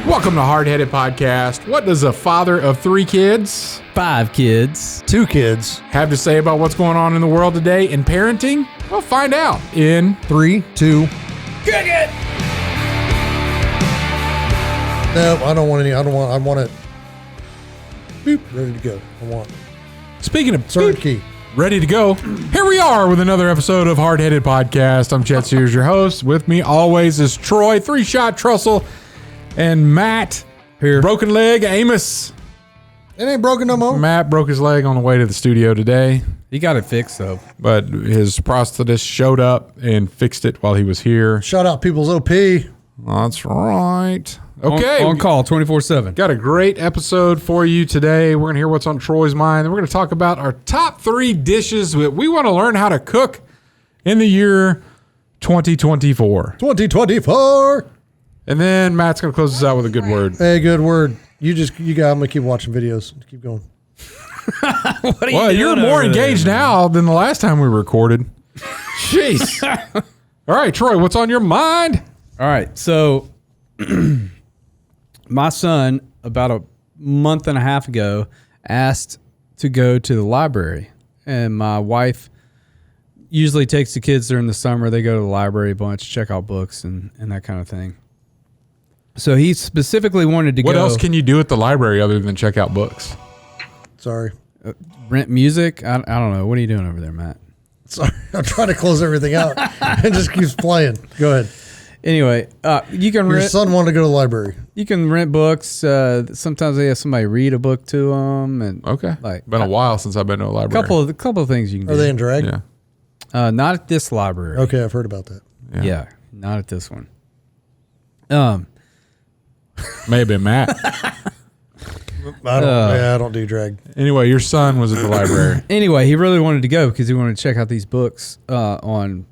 Welcome to Hardheaded Podcast. What does a father of 3 kids, 5 kids, 2 kids have to say about what's going on in the world today in parenting? We'll find out in 3, 2. Kick it! No, I don't want any. I want it. Boop, ready to go. I want Speaking of third key. ready to go, here we are with another episode of Hardheaded Podcast. I'm Chet Sears, your host. With me always is Troy, 3-shot Trussell, and Matt, Here. broken leg, Amos. It ain't broken no more. Matt broke his leg on the way to the studio today, You got it fixed, though. but his prosthetist showed up and fixed it while he was here. Shout out people's OP. That's right. Okay. On call 24/7. Got a great episode for you today. We're going to hear what's on Troy's mind. And we're going to talk about our top 3 dishes that we want to learn how to cook in the year 2024. 2024. And then Matt's going to close us out with a good word. Hey, good word. You got. I'm gonna keep watching videos. Keep going. What are Well, you're more engaged now than the last time we recorded. Jeez. All right, Troy, what's on your mind? All right, so my son, about a month and a half ago, asked to go to the library. And my wife usually takes the kids during the summer. They go to the library a bunch, check out books and that kind of thing. So he specifically wanted to What go. else can you do at the library other than check out books? Sorry. Rent music? I don't know. What are you doing over there, Matt? Sorry. I'm trying to close everything out. It just keeps playing. Go ahead. Anyway, you can Your rent. son wanted to go to the library. You can rent books. Sometimes they have somebody read a book to them, and Okay. like Been a while since I've been to a library. a couple of things you can do. Are they in drag? Yeah. Not at this library. Okay, I've heard about that. Yeah, not at this one. May have been Matt. I don't do drag. Anyway, your son was at the library. Anyway, he really wanted to go because he wanted to check out these books on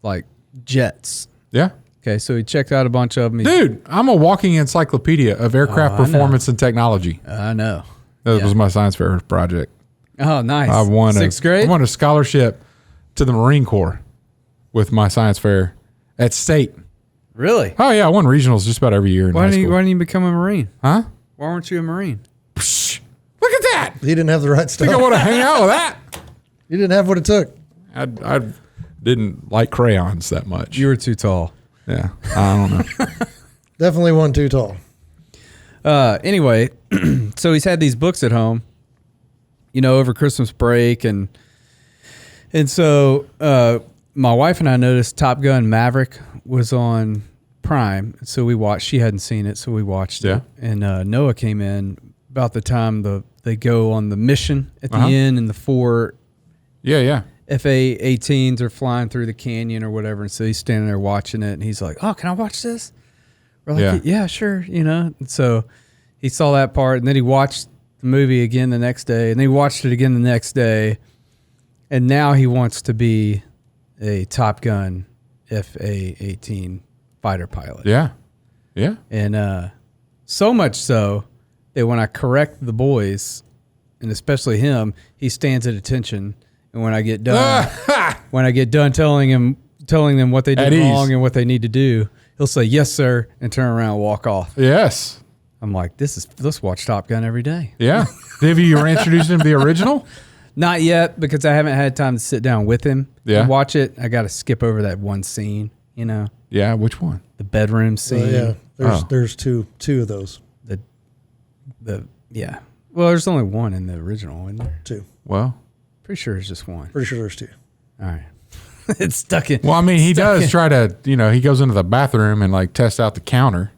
like jets. Yeah. Okay, so he checked out a bunch of them. Dude, I'm a walking encyclopedia of aircraft performance and technology. I know. That was my science fair project. Oh, nice. I won 6th grade. I won a scholarship to the Marine Corps with my science fair at state. Really? Oh yeah, I won regionals just about every year in high Why school. didn't you become a Marine? Huh? Why weren't you a Marine? Psh, look at that. He didn't have the right stuff. Think I want to hang out with that? He didn't have what it took. I didn't like crayons that much. You were too tall. Yeah, I don't know. Definitely one too tall. Anyway, so he's had these books at home, over Christmas break, and so my wife and I noticed Top Gun Maverick was on Prime, so we watched. She hadn't seen it, so we watched it. And Noah came in about the time they go on the mission at the end, and the 4 FA-18s are flying through the canyon or whatever, and so he's standing there watching it, and he's like, "Oh, can I watch this?" We're like, "Yeah, sure," And so he saw that part, and then he watched the movie again the next day, and then he watched it again the next day, and now he wants to be a Top Gun FA-18 fighter pilot. Yeah. And so much so that when I correct the boys, and especially him, he stands at attention. And when I get done telling them what they did wrong and what they need to do, he'll say, "Yes, sir," and turn around and walk off. Yes. I'm like, let's watch Top Gun every day. Yeah. Have you introduced him to the original? Not yet, because I haven't had time to sit down with him and watch it. I got to skip over that one scene, Yeah, which one? the bedroom scene. There's two of those. Well, there's only one in the original, isn't there? 2. Well, Pretty sure it's just one. Pretty sure there's 2. All right. It's stuck in. well, I mean, he does try to, he goes into the bathroom and like test out the counter.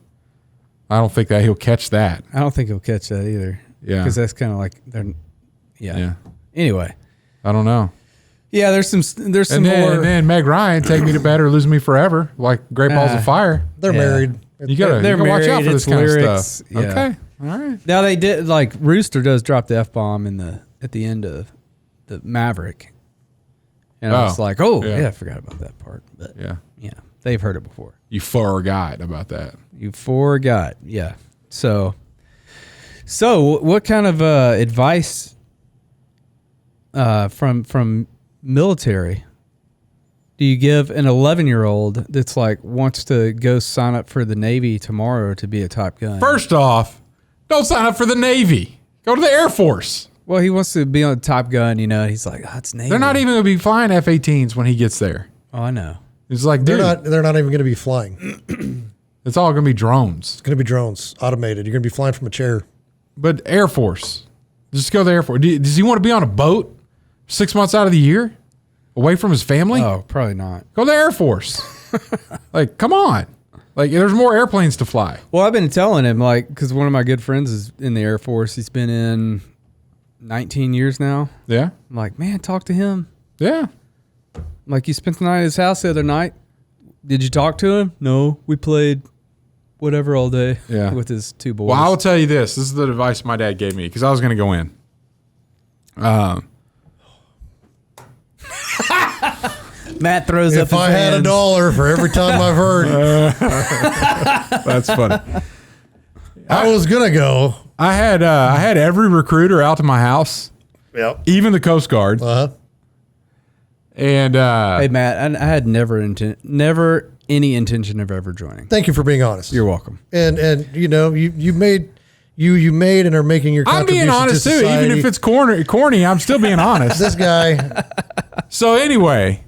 I don't think that he'll catch that. I don't think he'll catch that either. Yeah. Because that's kind of like Yeah. Anyway. I don't know. Yeah, there's some more. And then Meg Ryan, Take Me to Bed or Lose Me Forever, like Great Balls of Fire. They're married. You gotta watch out for this kind of stuff. Yeah. Okay. All right. Now they did, like, Rooster does drop the F-bomb at the end of the Maverick. And I was like, I forgot about that part. But yeah, they've heard it before. You forgot about that. You forgot. Yeah. So what kind of advice from military do you give an 11-year-old that's like wants to go sign up for the Navy tomorrow to be a Top Gun? First off, don't sign up for the Navy. Go to the Air Force. Well, he wants to be on Top Gun, you know. He's like, oh, it's Navy. They're not even going to be flying F-18s when he gets there. Oh, I know. It's like, dude, They're not even going to be flying. it's all going to be drones. It's going to be drones, automated. You're going to be flying from a chair. But Air Force, just go to the Air Force. Does he want to be on a boat 6 months out of the year, away from his family? Oh, probably not. Go to the Air Force. Like, come on. Like, there's more airplanes to fly. Well, I've been telling him, like, because one of my good friends is in the Air Force. He's been in 19 years now. Yeah. I'm like, man, talk to him. Yeah. I'm like, you spent the night at his house the other night. Did you talk to him? No, we played whatever all day with his two boys. Well, I will tell you this. This is the advice my dad gave me because I was going to go in. Matt throws up If his I had hands. $1 for every time I've heard, That's funny. I was going to go. I had every recruiter out to my house, Yep. even the Coast Guard. Uh-huh. And Hey, Matt, I had never any intention of ever joining. Thank you for being honest. You're welcome. And you know, you made and are making your I'm being contribution honest to too. society. Even if it's corny, I'm still being honest. This guy, So anyway,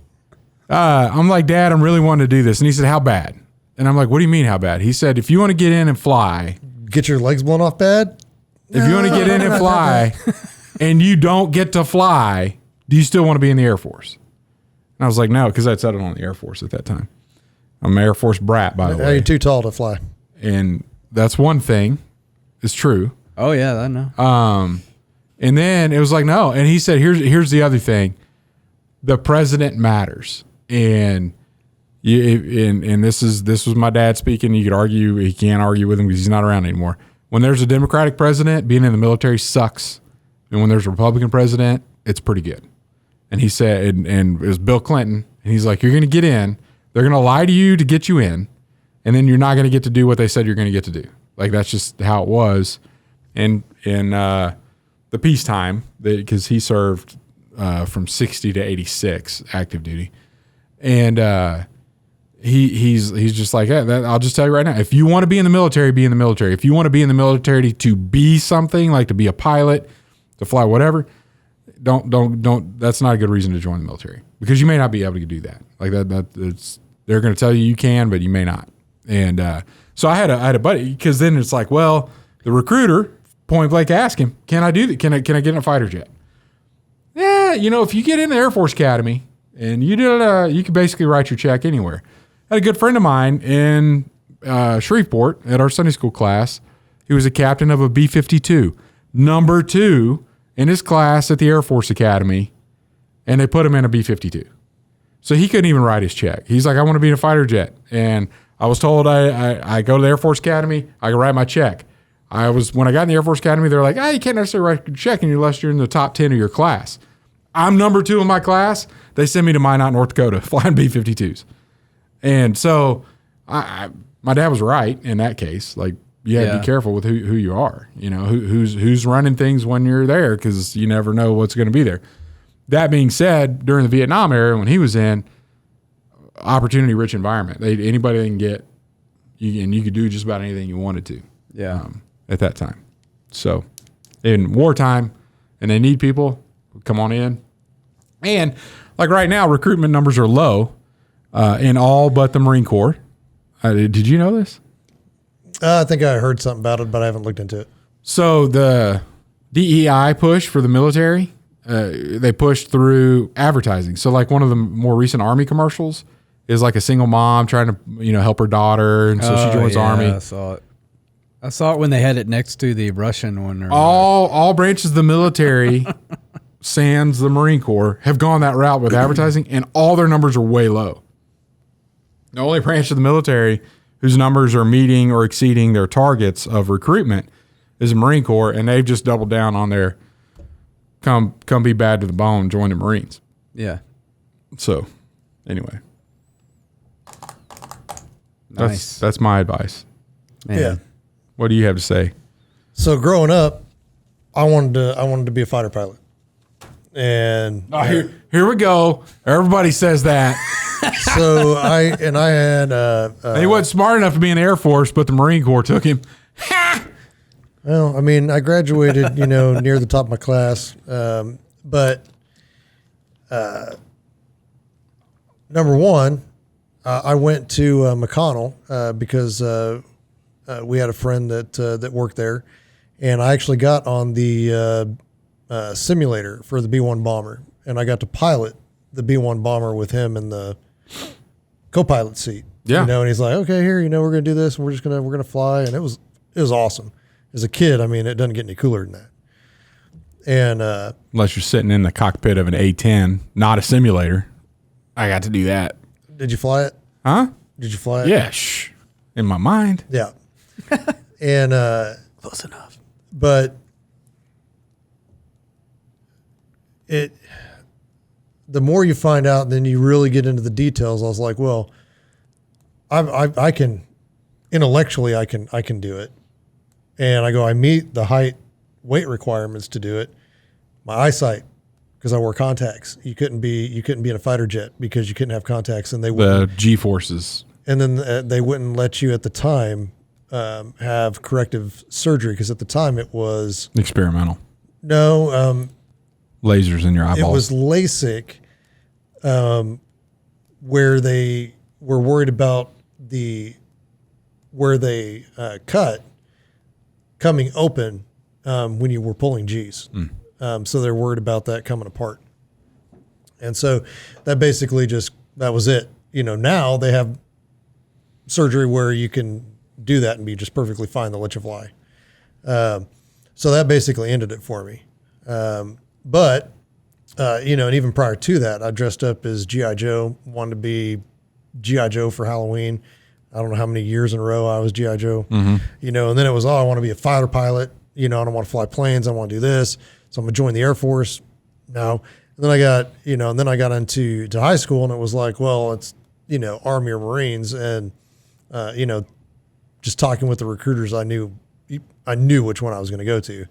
I'm like, Dad, I'm really wanting to do this. And he said, how bad? And I'm like, what do you mean how bad? He said, if you want to get in and fly, get your legs blown off bad. if you want to get in and fly and you don't get to fly, do you still want to be in the Air Force? And I was like, no, because I'd settled on the Air Force at that time. I'm an Air Force brat, by the way. You're too tall to fly. And that's one thing. It's true. Oh, yeah, I know. And then it was like, no. And he said, here's the other thing. The president matters. And this was my dad speaking. You could argue, he can't argue with him because he's not around anymore. When there's a Democratic president, being in the military sucks. And when there's a Republican president, it's pretty good. And he said, and it was Bill Clinton, and he's like, you're going to get in. They're going to lie to you to get you in. And then you're not going to get to do what they said you're going to get to do. Like, that's just how it was. And in the peacetime, because he served from 60 to 86 active duty. And he's just like, hey, I'll just tell you right now, if you want to be in the military, be in the military. If you want to be in the military to be something, like to be a pilot, to fly, whatever, don't. That's not a good reason to join the military, because you may not be able to do that. Like that's they're going to tell you can, but you may not. And so I had a buddy, because then it's like, well, the recruiter point blank asked him, can I do that? Can I get in a fighter jet? Yeah, if you get in the Air Force Academy and you did you can basically write your check anywhere. I had a good friend of mine in Shreveport at our Sunday school class. He was a captain of a B-52, number 2 in his class at the Air Force Academy, and they put him in a B-52. So he couldn't even write his check. He's like, I want to be in a fighter jet. And I was told I go to the Air Force Academy, I can write my check. When I got in the Air Force Academy, they're like, you can't necessarily write your check unless you're in the top 10 of your class. I'm number 2 in my class. They send me to Minot, North Dakota, flying B-52s. And so my dad was right in that case. Like, you have to be careful with who you are, who's running things when you're there, because you never know what's going to be there. That being said, during the Vietnam era, when he was in, opportunity-rich environment. Anybody they can get, and you could do just about anything you wanted to. Yeah. At that time. So, in wartime, and they need people, come on in. And like right now, recruitment numbers are low in all but the Marine Corps. Did you know this? I think I heard something about it, but I haven't looked into it. So the DEI push for the military, they pushed through advertising. So like one of the more recent Army commercials is like a single mom trying to help her daughter, and so she joins the Army. I saw it when they had it next to the Russian one. All branches of the military, sans the Marine Corps, have gone that route with advertising, and all their numbers are way low. The only branch of the military whose numbers are meeting or exceeding their targets of recruitment is the Marine Corps, and they've just doubled down on their come be bad to the bone, join the Marines. Yeah. So, anyway. Nice. That's my advice. Man. Yeah. What do you have to say? So growing up, I wanted to be a fighter pilot. And Here we go. Everybody says that. So I had he wasn't smart enough to be in the Air Force, but the Marine Corps took him. well, I mean, I graduated, near the top of my class. But number one, I went to McConnell because we had a friend that worked there, and I actually got on the simulator for the B-1 bomber, and I got to pilot the B-1 bomber with him in the co-pilot seat. Yeah. And he's like, okay, here, we're going to do this, and we're going to fly. And it was awesome. As a kid, I mean, it doesn't get any cooler than that. And unless you're sitting in the cockpit of an A-10, not a simulator. I got to do that. did you fly it? Huh? Did you fly it? Yeah. Shh. In my mind. Yeah. And Close enough. but the more you find out, then you really get into the details. I was like, well, I can intellectually, I can do it. And I go, I meet the height, weight requirements to do it. My eyesight, because I wore contacts. You couldn't be in a fighter jet because you couldn't have contacts, and they wouldn't. The G-forces. And then they wouldn't let you at the time have corrective surgery, because at the time it was Experimental. no. Lasers in your It eyeballs. was LASIK, where they were worried about where they cut coming open when you were pulling G's. So they're worried about that coming apart. And so that basically that was it. Now they have surgery where you can do that and be just perfectly fine. They'll let you fly. So that basically ended it for me. But and even prior to that, I dressed up as G.I. Joe, wanted to be G.I. Joe for Halloween. I don't know how many years in a row I was G.I. Joe, and then it was, I want to be a fighter pilot. I don't want to fly planes. I want to do this. So I'm going to join the Air Force. No. And then I got, into high school, and it was like, well, it's, Army or Marines. And, just talking with the recruiters, I knew which one I was going to go to.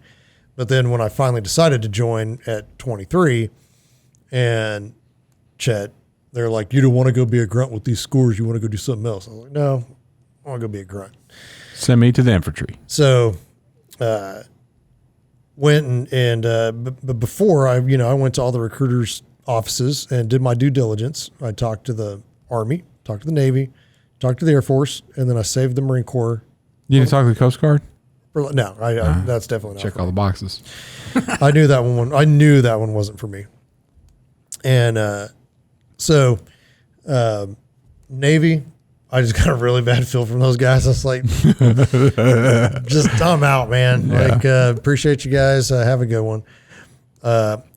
But then when I finally decided to join at 23, and Chet, they're like, you don't want to go be a grunt with these scores. You want to go do something else. I was like, no, I want to go be a grunt. Send me to the infantry. So, went but before I went to all the recruiters' offices and did my due diligence. I talked to the Army, talked to the Navy, talked to the Air Force, and then I saved the Marine Corps. You didn't talk to the Coast Guard? No, that's definitely not. Check all the boxes. I knew that one. I knew that one wasn't for me. And so Navy, I just got a really bad feel from those guys. I was like, I'm out, man. Yeah. Appreciate you guys. Have a good one.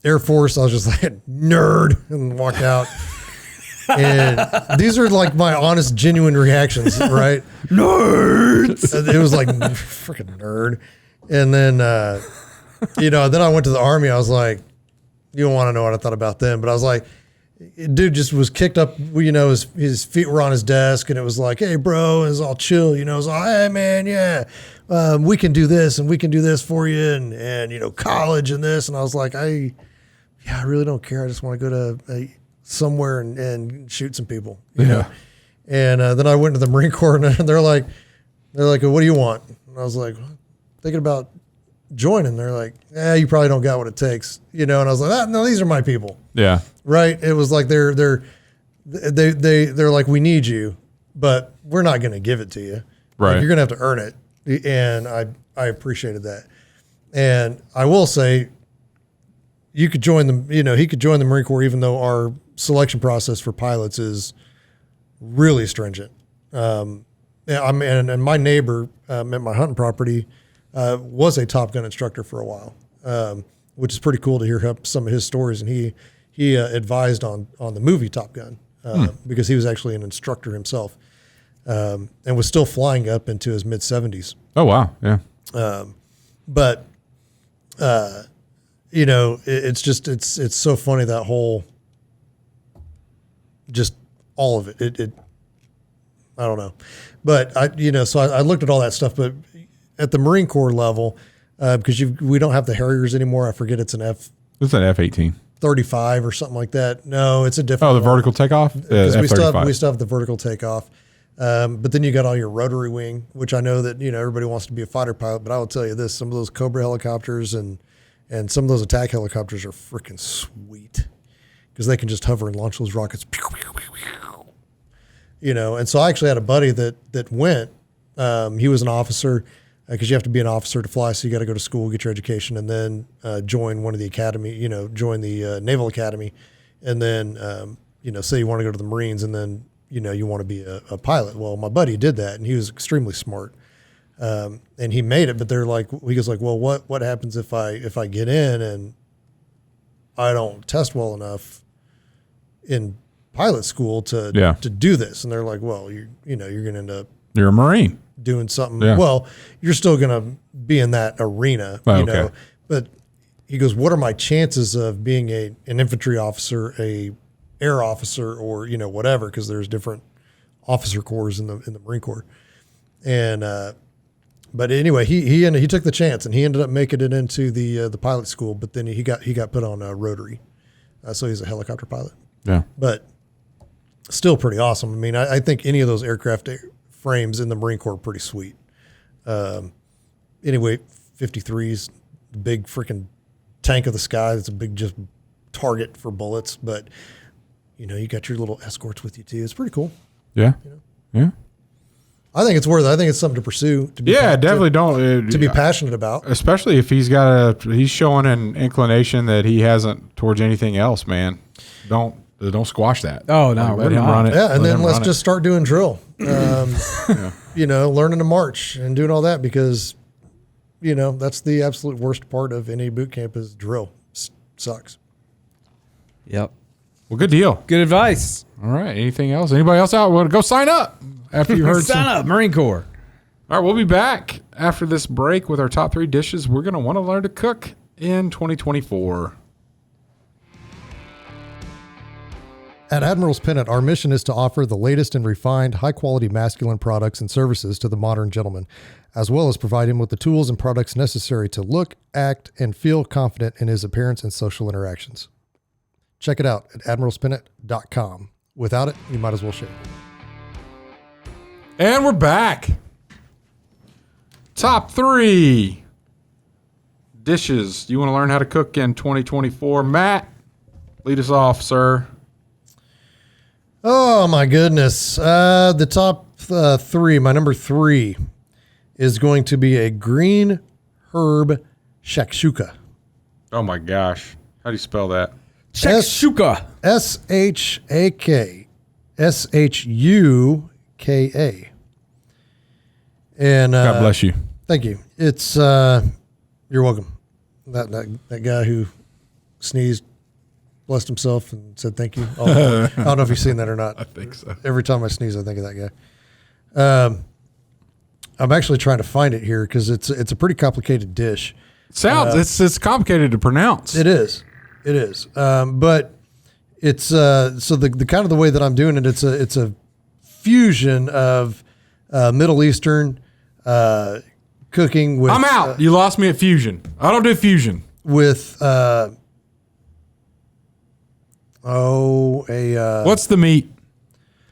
Air Force, I was just like, nerd, and walked out. And these are like my honest, genuine reactions, right? Nerds. It was like, freaking nerd. And then, then I went to the Army. I was like, you don't want to know what I thought about them, but I was like, dude just was kicked up, his feet were on his desk, and it was like, hey, bro, it was all chill, it was like, hey, man, yeah, we can do this, and we can do this for you, and college and this. And I was like, I really don't care. I just want to go to somewhere and shoot some people, you know? And then I went to the Marine Corps, and they're like, what do you want? And I was like, thinking about joining. They're like, you probably don't got what it takes, And I was like, no, these are my people. Yeah. Right. It was like, they're like, we need you, but we're not going to give it to you. Right. Like, you're going to have to earn it. And I appreciated that. And I will say, you could join them, he could join the Marine Corps, even though our selection process for pilots is really stringent. And my neighbor at my hunting property was a Top Gun instructor for a while, which is pretty cool to hear some of his stories. And he advised on the movie Top Gun because he was actually an instructor himself, and was still flying up into his mid-70s. Oh, wow. Yeah. But it's so funny, that whole, just all of it. I don't know, but so I looked at all that stuff, but at the Marine Corps level, because we don't have the Harriers anymore. I forget it's an It's an F-18. 35 or something like that. No, it's a different. Oh, the one. vertical takeoff. Because we F-35. still have the vertical takeoff. But then you got all your rotary wing, which I know that everybody wants to be a fighter pilot. But I will tell you this: some of those Cobra helicopters and some of those attack helicopters are freaking sweet because they can just hover and launch those rockets. And so I actually had a buddy that went. He was an officer because you have to be an officer to fly, so you got to go to school, get your education, and then join one of the academy. Join the Naval Academy, and then say you want to go to the Marines, and then you want to be a pilot. Well, my buddy did that, and he was extremely smart, and he made it. But he goes like, well, what happens if I get in and I don't test well enough in pilot school to do this? And they're like, well, you're going to end up You're a Marine doing something. Yeah. Well, you're still going to be in that arena, okay. But he goes, what are my chances of being an infantry officer, a air officer, or whatever? Because there's different officer corps in the Marine Corps. And but anyway, he took the chance and he ended up making it into the pilot school. But then he got put on a rotary, so he's a helicopter pilot. Yeah, but still pretty awesome. I mean, I think any of those aircraft frames in the Marine Corps are pretty sweet. Anyway, 53s, the big freaking tank of the sky. That's a big just target for bullets. But you got your little escorts with you too. It's pretty cool. Yeah, yeah. I think it's worth it. I think it's something to pursue. To be Definitely to be passionate about. Especially if he's showing an inclination that he hasn't towards anything else, man. Don't squash that. Oh, no, let him run it. Yeah, and then let's just start doing drill. Learning to march and doing all that because, that's the absolute worst part of any boot camp is drill. Sucks. Yep. Well, good deal. Good advice. All right. Anything else? Anybody else out? Want to go sign up after you heard Sign up, Marine Corps. All right, we'll be back after this break with our top 3 dishes we're going to want to learn to cook in 2024. At Admiral's Pennant, our mission is to offer the latest and refined, high-quality masculine products and services to the modern gentleman, as well as provide him with the tools and products necessary to look, act, and feel confident in his appearance and social interactions. Check it out at admiralspennant.com. Without it, you might as well shave. And we're back. Top 3 dishes you want to learn how to cook in 2024. Matt, lead us off, sir. Oh, my goodness. The top 3, my number 3, is going to be a green herb shakshuka. Oh, my gosh. How do you spell that? Shakshuka. SHAKSHUKA. And God bless you. Thank you. It's you're welcome. That guy who sneezed, blessed himself, and said thank you. I don't know if you've seen that or not. I think so. Every time I sneeze, I think of that guy. I'm actually trying to find it here because it's a pretty complicated dish. Sounds it's complicated to pronounce. It is. But it's so the kind of the way that I'm doing it. It's a fusion of Middle Eastern cooking with. I'm out. You lost me at fusion. I don't do fusion. With what's the meat?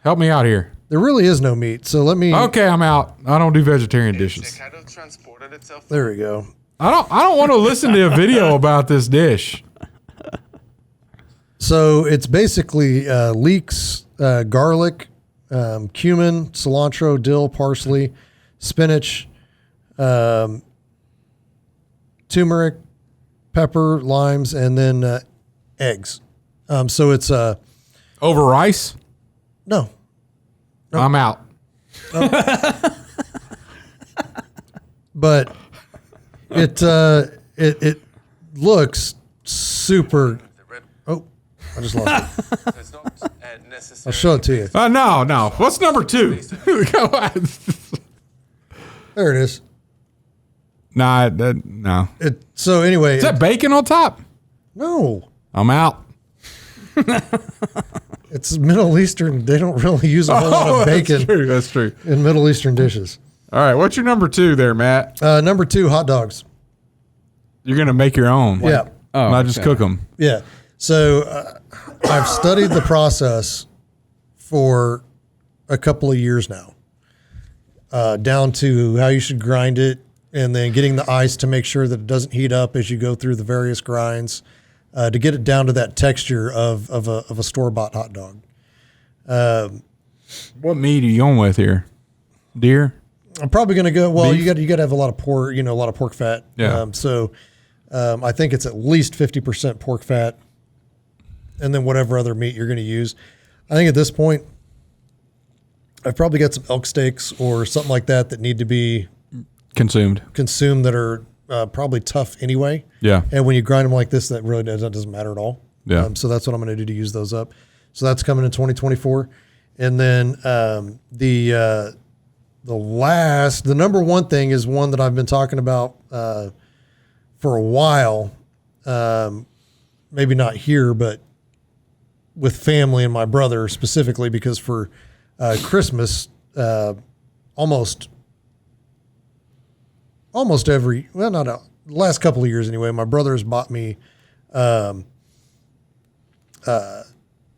Help me out here. There really is no meat, so let me. Okay, I'm out. I don't do vegetarian dishes. There we go. I don't want to listen to a video about this dish. So it's basically leeks, garlic, cumin, cilantro, dill, parsley, spinach, turmeric, pepper, limes, and then eggs. So it's Over rice? no. I'm out. But it looks super. Oh, I just lost it. I'll show it to you. No. What's number 2? There it is. No. So anyway, Is that bacon on top? no, I'm out. it's Middle Eastern. They don't really use a whole lot of bacon That's true. in Middle Eastern dishes. All right, what's your number 2 there, Matt? Number 2, hot dogs. You're going to make your own. Yeah. Not just cook them. Yeah. So I've studied the process for a couple of years now, down to how you should grind it, and then getting the ice to make sure that it doesn't heat up as you go through the various grinds, to get it down to that texture of a store-bought hot dog. What meat are you going with here? Deer? I'm probably going to go. Well, Beef? you got to have a lot of pork, a lot of pork fat. Yeah. I think it's at least 50% pork fat, and then whatever other meat you're going to use. I think at this point, I've probably got some elk steaks or something like that need to be Consumed. that are probably tough anyway. Yeah. And when you grind them like this, that really doesn't matter at all. Yeah. So that's what I'm going to do to use those up. So that's coming in 2024. And then the number one thing is one that I've been talking about for a while, maybe not here, but with family and my brother specifically, because for Christmas, almost every, well, not the last couple of years anyway, my brother has bought me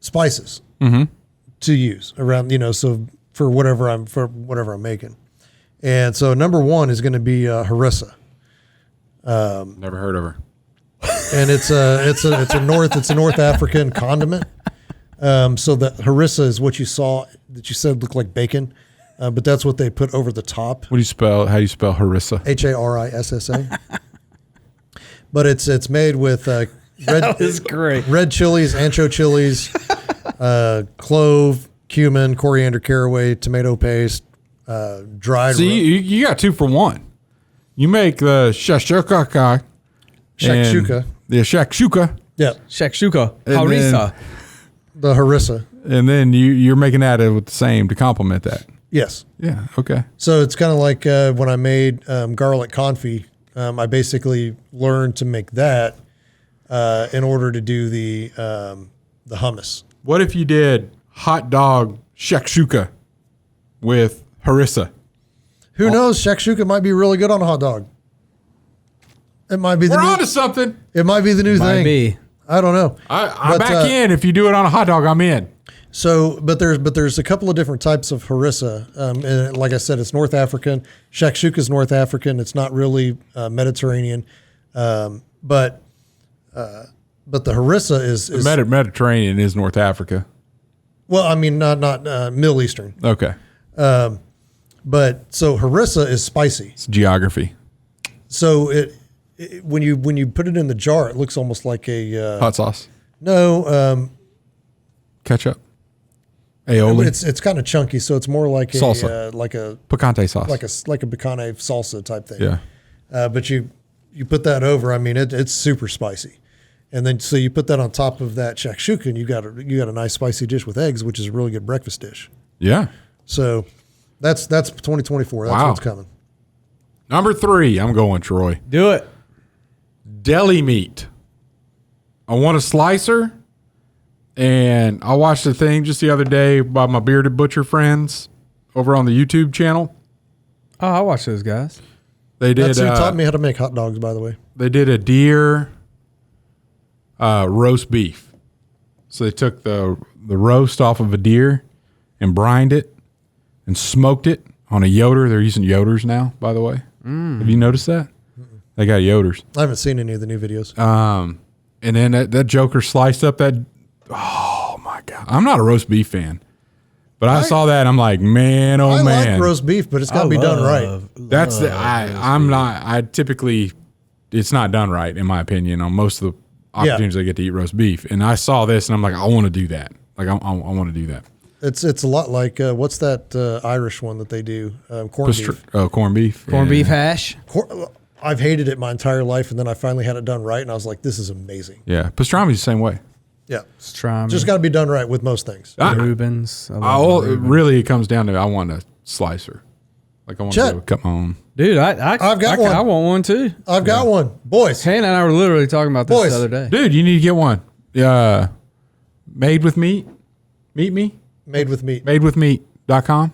spices to use around, so for whatever I'm making. And so number one is going to be harissa. Never heard of her. And it's a North African condiment. So the harissa is what you said looked like bacon, but that's what they put over the top. How do you spell harissa? Harissa. But it's made with That is great. red chilies, ancho chilies, clove, cumin, coriander, caraway, tomato paste, dried. See, you got 2 for 1. You make the shakshuka. Shakshuka. The shakshuka. Yeah, Shakshuka. And Harissa. the harissa. And then you're making that with the same to complement that. Yes. Yeah. Okay. So it's kind of like when I made garlic confit. I basically learned to make that in order to do the hummus. What if you did hot dog shakshuka with harissa? Who knows? Shakshuka might be really good on a hot dog. It might be We're on to something. It might be the new Might thing. be. I don't know. I'm But, back in. If you do it on a hot dog, I'm in. So, but there's a couple of different types of harissa. And like I said, it's North African. Shakshuka is North African. It's not really Mediterranean. But the harissa is Mediterranean is North Africa. well, I mean, not Middle Eastern. Okay. But so harissa is spicy. It's geography. So when you put it in the jar, it looks almost like a Hot sauce. no. Ketchup. Aioli. It's kind of chunky, so it's more like Salsa. like a Picante sauce. like a picante salsa type thing. Yeah. But you put that over. I mean, it's super spicy, and then so you put that on top of that shakshuka, and you got a nice spicy dish with eggs, which is a really good breakfast dish. Yeah. So that's 2024. That's Wow. what's coming. Number 3, I'm going, Troy. Do it. Deli meat. I want a slicer, and I watched a thing just the other day by my bearded butcher friends over on the YouTube channel. Oh, I watch those guys. They did. That's who taught me how to make hot dogs, by the way. They did a deer roast beef. So they took the roast off of a deer and brined it and smoked it on a yoder. They're using yoders now, by the way. Have you noticed that? They got yoders. I haven't seen any of the new videos. And then that joker sliced up that. Oh my God! I'm not a roast beef fan, but I saw that and I'm like, man, oh I man, like roast beef, but it's got to be done right. That's the I'm not. I typically, it's not done right in my opinion on most of the opportunities I get to eat roast beef. And I saw this and I'm like, I want to do that. Like I want to do that. It's a lot like what's that Irish one that they do? Corned beef. Oh, corned beef. Corned beef hash. I've hated it my entire life, and then I finally had it done right, and I was like, "This is amazing." Yeah, pastrami's the same way. Yeah, Pastrami. just got to be done right with most things. Rubens. I love the Reuben. Really, it comes down to I want a slicer. Like I want Chet. to cut my own. Dude, I've got one. I want one too. I've got one, boys. Hannah and I were literally talking about this Boys. the other day. Dude, you need to get one. Made with meat. Meat me. Made with meat. Madewithmeat.com.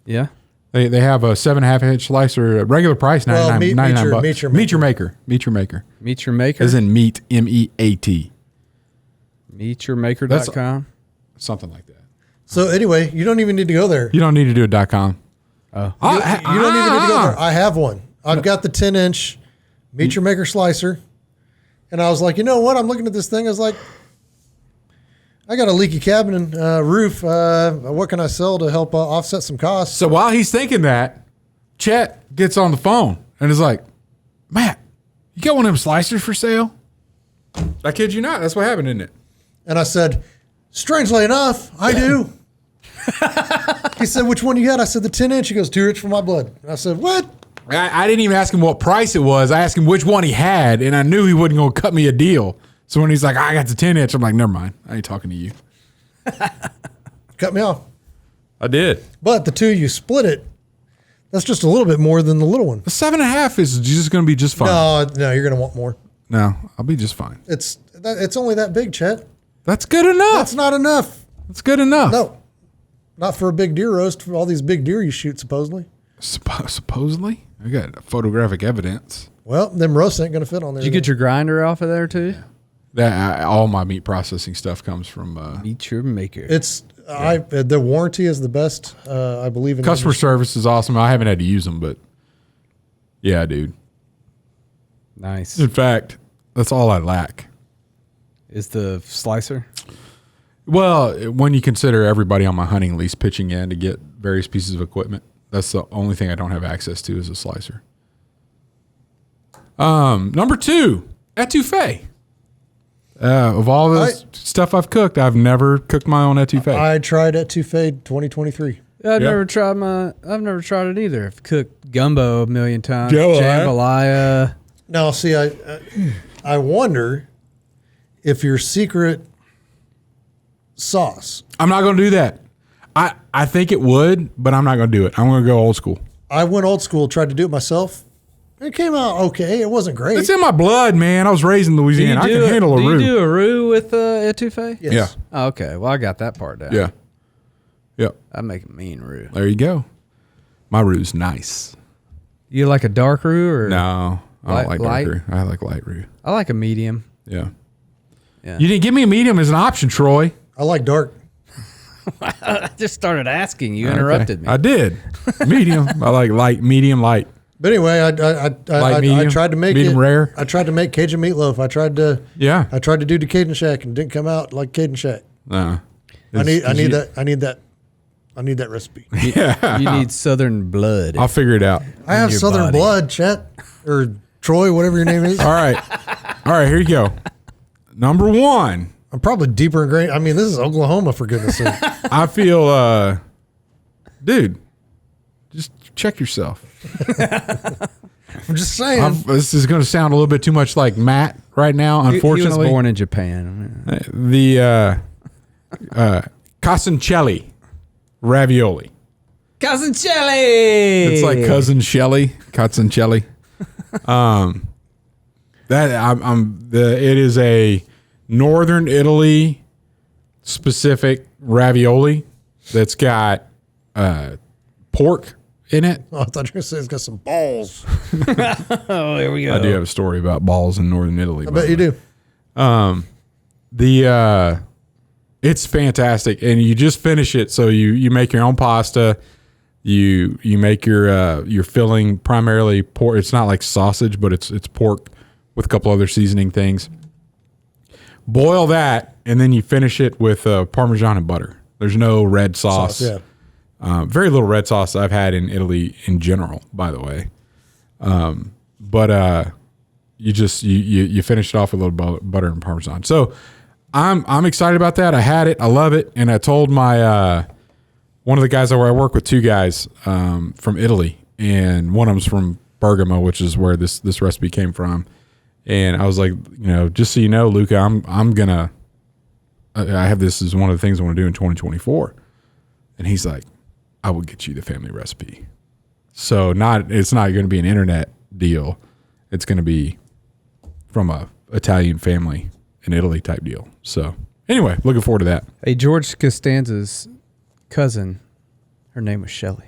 Yeah. They have a 7.5 inch slicer, regular price, Well, $99 meet $99 your bucks. maker. Meet your maker. Meet your maker. Meet your maker. As in meat, MEAT. Meetyourmaker.com. Something like that. So anyway, you don't even need to go there. You don't need to do a .com. Oh. You don't even need to go there. I have one. I've got the 10-inch Meet Your Maker slicer. And I was like, you know what? I'm looking at this thing. I was like, I got a leaky cabin and roof. What can I sell to help offset some costs? So while he's thinking that, Chet gets on the phone and is like, Matt, you got one of them slicers for sale? I kid you not. That's what happened, isn't it? And I said, strangely enough, I do. He said, which one you had? I said, the 10-inch. He goes, too rich for my blood. And I said, what? I didn't even ask him what price it was. I asked him which one he had, and I knew he wasn't going to cut me a deal. So when he's like, I got the 10-inch, I'm like, never mind. I ain't talking to you. Cut me off. I did. But the two, you split it. That's just a little bit more than the little one. The 7.5 is just going to be just fine. No, you're going to want more. No, I'll be just fine. It's only that big, Chet. That's good enough. That's not enough. That's good enough. No, not for a big deer roast. For all these big deer you shoot, supposedly. Supposedly? I got photographic evidence. Well, them roasts ain't going to fit on there. Did you get your grinder off of there too? All my meat processing stuff comes from Meet Your Maker. The warranty is the best, I believe. In customer service is awesome. I haven't had to use them, but yeah, dude. Nice. In fact, that's all I lack. Is the slicer? Well, when you consider everybody on my hunting lease pitching in to get various pieces of equipment, that's the only thing I don't have access to is a slicer. Number 2, étouffée. Of all the stuff I've cooked, I've never cooked my own étouffée. I tried étouffée 2023. I've never tried it either. I've cooked gumbo a million times. Jambalaya. Jambalaya. Now, see, I wonder if your secret sauce. I'm not going to do that. I think it would, but I'm not going to do it. I'm going to go old school. I went old school, tried to do it myself. It came out okay. It wasn't great. It's in my blood, man. I was raised in Louisiana. I can handle a roux. Do you do a roux with étouffée? Yes. Yeah. Oh, okay. Well, I got that part down. Yeah. Yep. I make a mean roux. There you go. My roux's nice. You like a dark roux or? No, I don't like light? dark roux. I like light roux. I like a medium. Yeah. Yeah. You didn't give me a medium as an option, Troy. I like dark. I just started asking. You interrupted me. I did. Medium. I like light, medium, light. But anyway, I tried to make medium it rare. I tried to make Cajun meatloaf. I tried to do the Cajun Shack and it didn't come out like Cajun Shack. I need that recipe. Yeah. You need Southern blood. I'll figure it out. I have your Southern body. blood, Chet or Troy, whatever your name is. All right. Here you go. Number 1. I'm probably deeper ingrained. I mean, this is Oklahoma, for goodness sake. I feel, dude, just check yourself. I'm just saying. This is going to sound a little bit too much like Matt right now, unfortunately. He was born in Japan. The Casoncelli Ravioli. Casoncelli! It's like cousin Shelly, Casoncelli. It is a Northern Italy specific ravioli that's got pork in it. Oh, I thought you were going to say it's got some balls. Oh, here we go. I do have a story about balls in Northern Italy. I bet you do. It's fantastic, and you just finish it. So you make your own pasta. You make your filling primarily pork. It's not like sausage, but it's pork with a couple other seasoning things. Boil that, and then you finish it with Parmesan and butter. There's no red sauce. Yeah. Very little red sauce I've had in Italy in general, by the way. But you finish it off with a little butter and Parmesan. So I'm excited about that. I had it. I love it. And I told my one of the guys where I work with, 2 guys from Italy, and one of them's from Bergamo, which is where this recipe came from. And I was like, just so you know, Luca, I have this as one of the things I want to do in 2024. And he's like, I will get you the family recipe. So it's not going to be an internet deal. It's going to be from a Italian family in Italy type deal. So anyway, looking forward to that. Hey, George Costanza's cousin, her name was Shelley.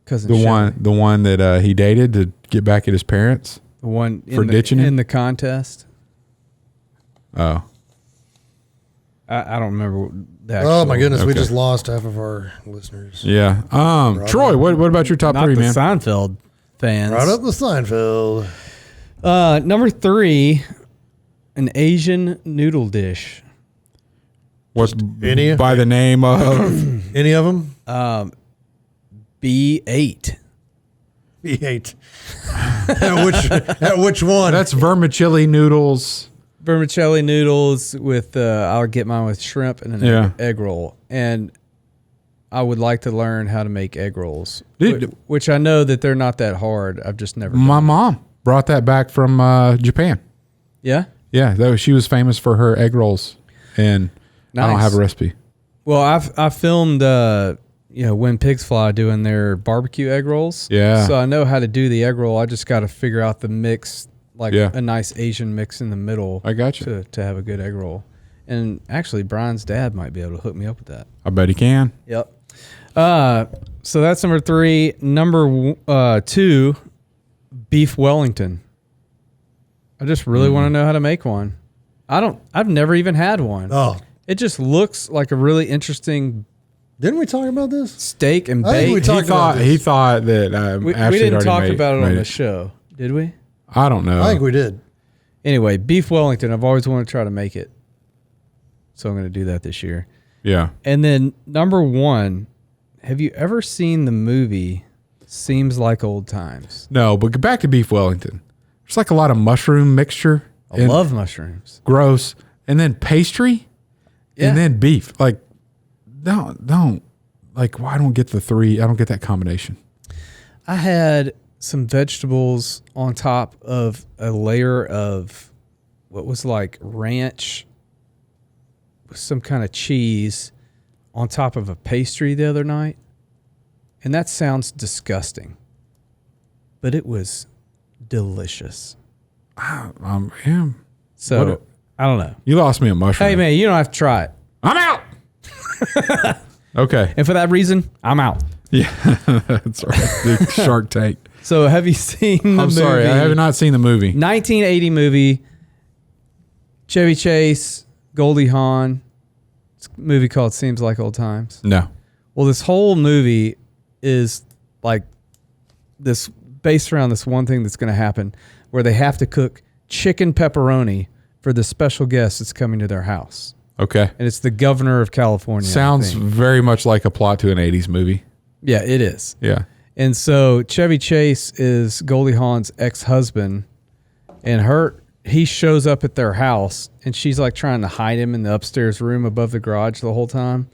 The one that he dated to get back at his parents. The one for ditching in him? the contest. Oh. I don't remember. Oh my goodness, we Okay. just lost half of our listeners. Yeah. Troy, what about your top Not three, the man? Seinfeld fans. Right up the Seinfeld. Number 3, an Asian noodle dish. What's any? by the name of? Any of them? B8. B8. At which one? That's vermicelli noodles. Vermicelli noodles with, I'll get mine with shrimp and an egg roll. And I would like to learn how to make egg rolls, Dude. which I know that they're not that hard. I've just never My done. mom brought that back from Japan. Yeah? Yeah, though she was famous for her egg rolls, and I don't Nice. have a recipe. Well, I filmed, When Pigs Fly doing their barbecue egg rolls. Yeah. So I know how to do the egg roll. I just got to figure out the mix, like Yeah. a nice Asian mix in the middle. I got you. To have a good egg roll. And actually, Brian's dad might be able to hook me up with that. I bet he can. Yep. So that's number 3. Number 2, beef Wellington. I just really want to know how to make one. I've never even had one. Oh, It just looks like a really interesting didn't we talk about this? steak and I think bake. we talked about this. He thought that We Ashley didn't had talk already about it on made the show, did we? I don't know. I think we did. Anyway, beef Wellington. I've always wanted to try to make it. So I'm going to do that this year. Yeah. And then number 1, have you ever seen the movie Seems Like Old Times? No, but back to beef Wellington. There's like a lot of mushroom mixture. I love mushrooms. Gross. And then pastry. Yeah. And then beef. Like, don't. Like, why don't get the 3? I don't get that combination. I had some vegetables on top of a layer of what was like ranch with some kind of cheese on top of a pastry the other night. And that sounds disgusting, but it was delicious. Yeah. So What I don't know. You lost me a mushroom. Hey man, you don't have to try it. I'm out. Okay. And for that reason, I'm out. Yeah. That's right. The Shark Tank. So have you seen the I'm movie? sorry. I have not seen the movie. 1980 movie. Chevy Chase, Goldie Hawn. It's a movie called Seems Like Old Times. No. Well, this whole movie is like this based around this one thing that's going to happen where they have to cook chicken pepperoni for the special guest that's coming to their house. Okay. And it's the governor of California. I Sounds think. very much like a plot to an 80s movie. Yeah, it is. Yeah. And so Chevy Chase is Goldie Hawn's ex-husband, and he shows up at their house, and she's like trying to hide him in the upstairs room above the garage the whole time.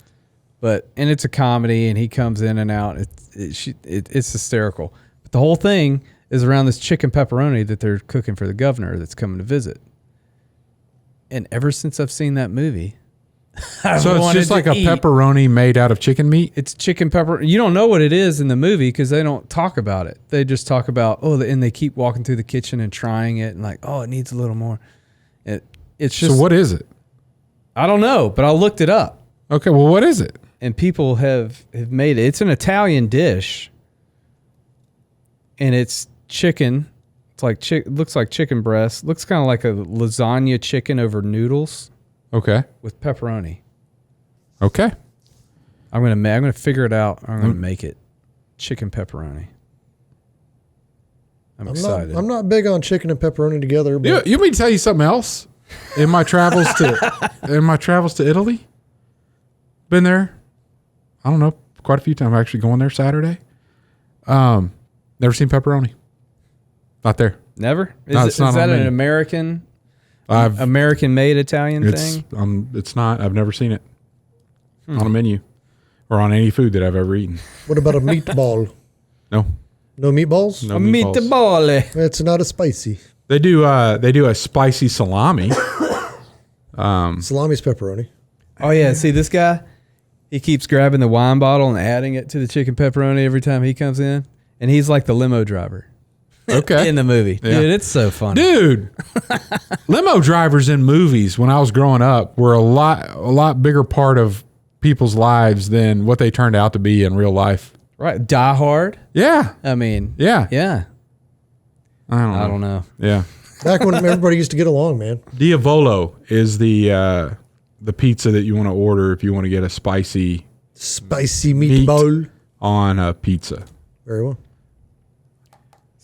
And it's a comedy, and he comes in and out. It's hysterical. But the whole thing is around this chicken pepperoni that they're cooking for the governor that's coming to visit. And ever since I've seen that movie, So it's just like a pepperoni made out of chicken meat? It's chicken pepper. You don't know what it is in the movie because they don't talk about it. They just talk about, and they keep walking through the kitchen and trying it and like, it needs a little more. It's just. So what is it? I don't know, but I looked it up. Okay, well, what is it? And people have made it. It's an Italian dish. And it's chicken. It's like looks like chicken breast. Looks kind of like a lasagna chicken over noodles Okay. with pepperoni. Okay. I'm gonna figure it out. I'm gonna make it chicken pepperoni. I'm excited. I'm not big on chicken and pepperoni together, but You want me to tell you something else? In my travels to Italy, been there. I don't know, quite a few times. I'm actually going there Saturday. Never seen pepperoni. Not there. Never? No, Is it's not that on an menu. American-made Italian It's thing? it's not. I've never seen it on a menu or on any food that I've ever eaten. what about a meatball? No. No meatballs? No A meatballs. meatball. It's not as spicy. They do a spicy salami. Salami's pepperoni. Oh, yeah. See, this guy, he keeps grabbing the wine bottle and adding it to the chicken pepperoni every time he comes in. And he's like the limo driver Okay. in the movie. Yeah. Dude, it's so funny. Dude, limo drivers in movies when I was growing up were a lot bigger part of people's lives than what they turned out to be in real life. Right. Die Hard. Yeah. I mean. Yeah. Yeah. I don't know. Yeah. Back when everybody used to get along, man. Diavolo is the the pizza that you want to order if you want to get a spicy meat meatball on a pizza. Very well.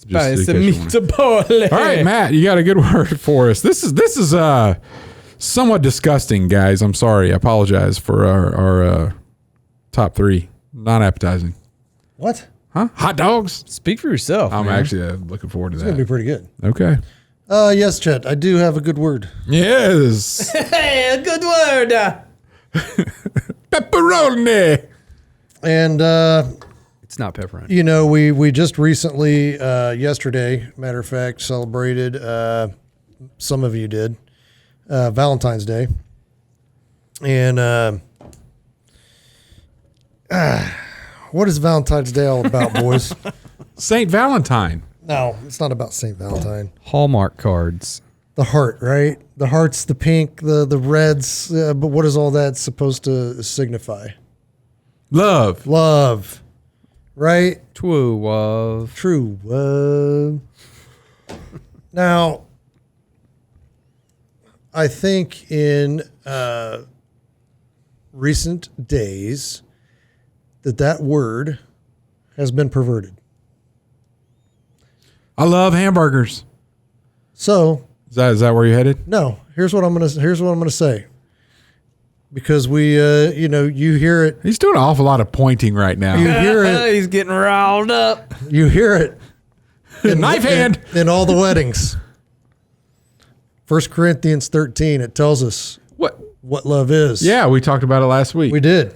Just in case you wanna- meatball. All right, Matt, you got a good word for us. This is somewhat disgusting, guys. I'm sorry. I apologize for our top 3. Not appetizing. What? Huh? Hot dogs? Speak for yourself. I'm man. actually looking forward to It's gonna be that. pretty good. Okay. Yes, Chet. I do have a good word. Yes. Hey, a good word. Pepperoni. And It's not pepperoni. you know, we just recently, yesterday, matter of fact, celebrated. Some of you did Valentine's Day, and what is Valentine's Day all about, boys? Saint Valentine. No, it's not about Saint Valentine. Hallmark cards. The heart, right? The heart's the pink, the reds. But what is all that supposed to signify? Love. Love, right? True love. True love. Now, I think in recent days that word has been perverted. I love hamburgers. So Is that where you're headed? no, here's what I'm gonna say. Because we, you hear it. He's doing an awful lot of pointing right now. You hear it. He's getting riled up. You hear it. Knife hand. In all the weddings. 1 Corinthians 13, it tells us what love is. Yeah, we talked about it last week. We did.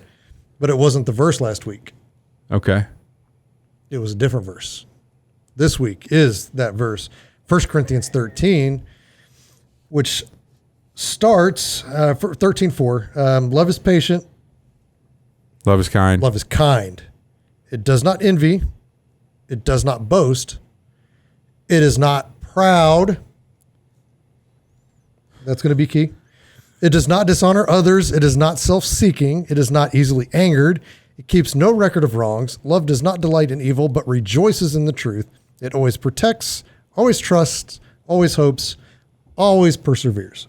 But it wasn't the verse last week. Okay. It was a different verse. This week is that verse. 1 Corinthians 13, which starts 13:4. Love is patient. Love is kind. Love is kind. It does not envy. It does not boast. It is not proud. That's going to be key. It does not dishonor others. It is not self-seeking. It is not easily angered. It keeps no record of wrongs. Love does not delight in evil, but rejoices in the truth. It always protects, always trusts, always hopes, always perseveres.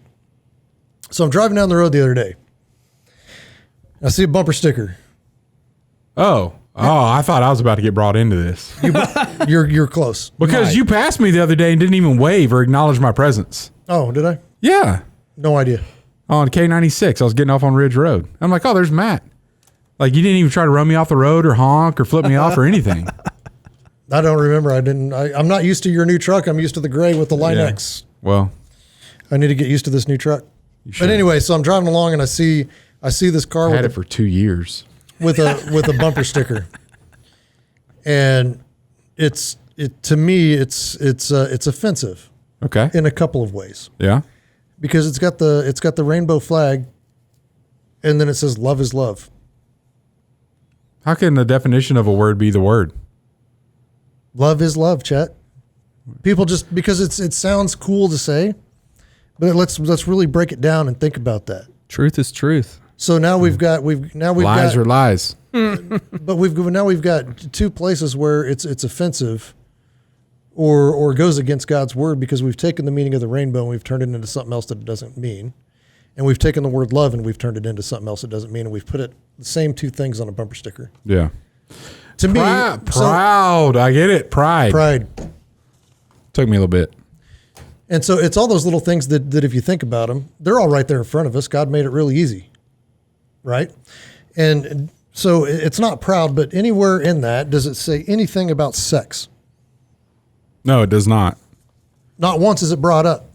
So I'm driving down the road the other day. I see a bumper sticker. Oh, I thought I was about to get brought into this. You're close. Because you passed me the other day and didn't even wave or acknowledge my presence. Oh, did I? Yeah. No idea. On K96, I was getting off on Ridge Road. I'm like, oh, there's Matt. Like, you didn't even try to run me off the road or honk or flip me off or anything. I don't remember. I'm not used to your new truck. I'm used to the gray with the Line-X. Well, I need to get used to this new truck. should. But anyway, so I'm driving along and I see this car I had with it for 2 years. with a bumper sticker, and to me it's offensive Okay. in a couple of ways, Yeah. because it's got the rainbow flag, and then it says love is love. How can the definition of a word be the word? Love is love, Chet. People just because it sounds cool to say, but let's really break it down and think about that. Truth is truth. So now we've got Lies or lies? but we've got two places where it's offensive or goes against God's word, because we've taken the meaning of the rainbow and we've turned it into something else that it doesn't mean. And we've taken the word love and we've turned it into something else it doesn't mean, and we've put the same two things on a bumper sticker. Yeah. To me, Proud. I get it. Pride. Took me a little bit. And so it's all those little things that if you think about them, they're all right there in front of us. God made it really easy, right? And so it's not proud, but anywhere in that, does it say anything about sex? No, it does not. Not once is it brought up.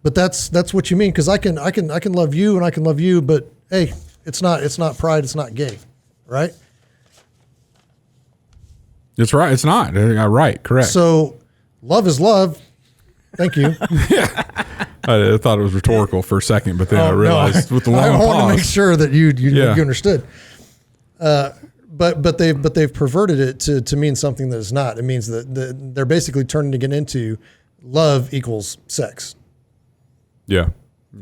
But that's what you mean, because I can love you and I can love you, but hey, it's not pride, it's not gay, right? It's right. It's not. Right. Correct. So love is love. Thank you. I thought it was rhetorical for a second, but then I realized with the long I want to pause. make sure that you Yeah. understood. But they've perverted it to mean something that it's not. It means that they're basically turning it into love equals sex, Yeah.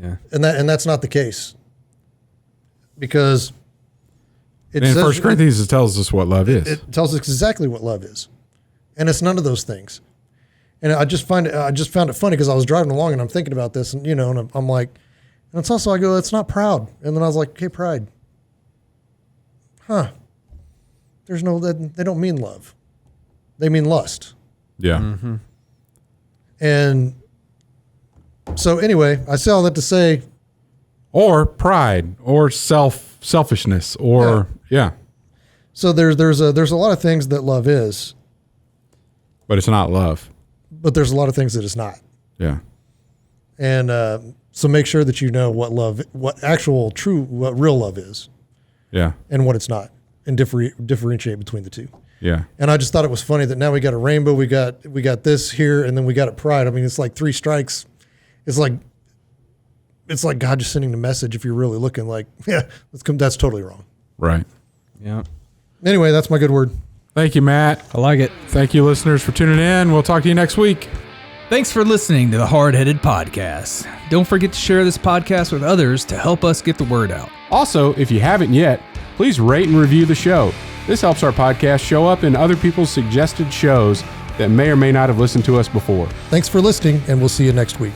Yeah. and that's not the case, because it In says- 1 Corinthians, it tells us what love is. It tells us exactly what love is, and it's none of those things. And I just found it funny because I was driving along and I'm thinking about this, and and I'm like, And it's also, I go, it's not proud. And then I was like, okay, pride. Huh. There's no, they don't mean love. They mean lust. Yeah. Mm-hmm. And so anyway, I say all that to say, Or pride, or selfishness, or yeah. So there's a lot of things that love is, But it's not love. but there's a lot of things that it's not. Yeah. And so make sure that you know what real love is Yeah. and what it's not, and differentiate between the two. Yeah. And I just thought it was funny that now we got a rainbow, we got this here, and then we got it pride. I mean, it's like 3 strikes. It's like God just sending the message. If you're really looking, like, yeah, that's totally wrong. Right. Yeah. Anyway, that's my good word. Thank you, Matt. I like it. Thank you, listeners, for tuning in. We'll talk to you next week. Thanks for listening to the Hardheaded Podcast. Don't forget to share this podcast with others to help us get the word out. Also, if you haven't yet, please rate and review the show. This helps our podcast show up in other people's suggested shows that may or may not have listened to us before. Thanks for listening, and we'll see you next week.